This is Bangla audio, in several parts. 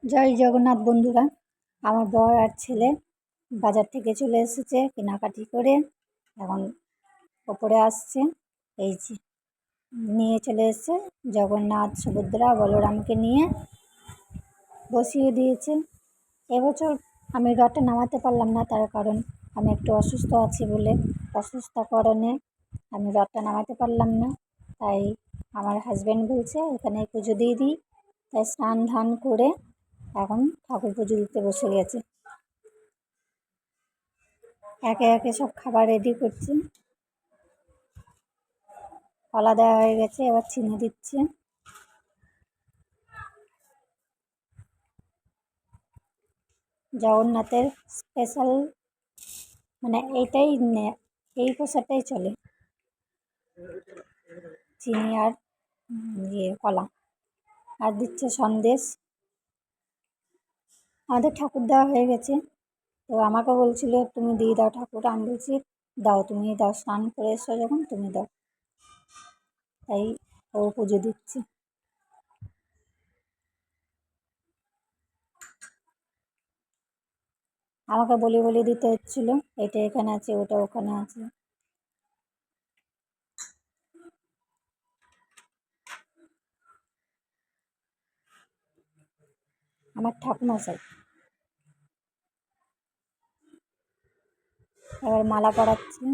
জয় জগন্নাথ বন্ধুরা। আমার বর আর ছেলে বাজার থেকে চলে এসেছে কেনাকাটি করে, এখন ওপরে আসছে। এই যে নিয়ে চলে এসেছে জগন্নাথ, সুভদ্রা, বলরামকে নিয়ে বসিয়ে দিয়েছে। এবছর আমি রথটা নামাতে পারলাম না, তার কারণ আমি একটু অসুস্থ আছি বলে, অসুস্থ কারণে আমি রথটা নামাতে পারলাম না। তাই আমার হাজব্যান্ড বলছে এখানে পুজো দিয়ে দিই, তাই স্নান ধান করে এখন ঠাকুর পুজো দিতে বসে গেছে। একে একে সব খাবার রেডি করছে। কলা দেওয়া হয়ে গেছে, এবার চিনি দিচ্ছে। জগন্নাথের স্পেশাল মানে এইটাই, এই প্রসাদটাই চলে, চিনি আর কলা। আর দিচ্ছে সন্দেশ। আমাদের ঠাকুর দেওয়া হয়ে গেছে, তো আমাকে বলছিল তুমি দিয়ে দাও ঠাকুর। আমি বলছি দাও, তুমি দাও, স্নান করে এসো যখন তুমি দাও। তাই ও পুজো দিচ্ছে। আমাকে বলে দিতে হচ্ছিল এটা এখানে আছে, ওটা ওখানে আছে। আমার ঠাকুমশাই এবার মালা পরাচ্ছে।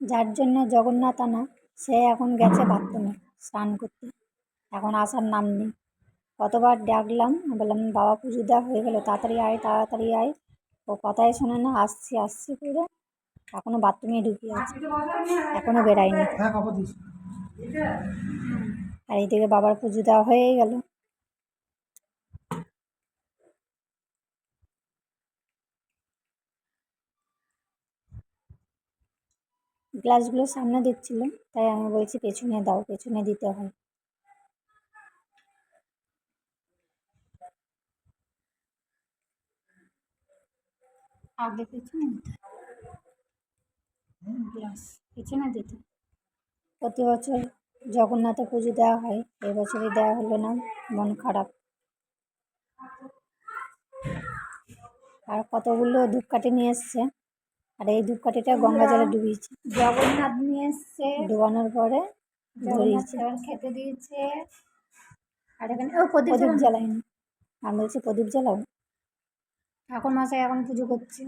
যার জন্য জগন্নাথ আনা, সে এখন গেছে বাথরুমে স্নান করতে, এখন আসার নাম নেই। কতবার ডাকলাম, বললাম বাবা পুজো দেওয়া হয়ে গেলো, তাড়াতাড়ি আয় তাড়াতাড়ি আয়। ও কথাই শোনে না, আসছি আসছি করে এখনো বাথরুমে ঢুকে আছে, এখনো বেরায়নি। আর এইদিকে বাবার পুজো দেওয়া হয়েই গেল। গ্লাসগুলো সামনে দিচ্ছিল, তাই আমি বলছি পেছনে দাও, পেছনে দিতে হয়। আগে পেছনে দিতে গ্লাস পেছনে দিতে। প্রতি বছর জগন্নাথে পুজো দেওয়া হয়, এবছরই দেওয়া হলো না, মন খারাপ। আর কতগুলো ধূপকাঠি নিয়ে এসছে, আর এই ধূপকাঠিটা গঙ্গা জলে ডুবিয়েছে। জগন্নাথ নিয়ে এসছে, ডুবানোর পরে ধরিয়েছে, খেতে দিয়েছে। আর এখানে প্রদীপ জ্বালায়নি, আমি বলছি প্রদীপ জ্বালাও। ঠাকুর মশাই এখন পুজো করছে।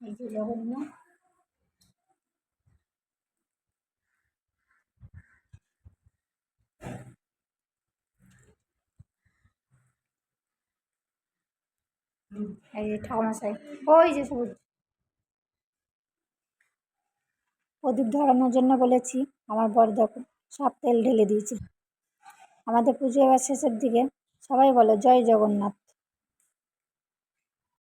এই যে জগন্নাথ, এই যে ঠাকুরমশাই, ওই যে সবুজ। প্রদীপ ধরানোর জন্য বলেছি, আমার বর দেখো সব তেল ঢেলে দিয়েছে। আমাদের পুজো এবার শেষের দিকে, সবাই বলো জয় জগন্নাথ।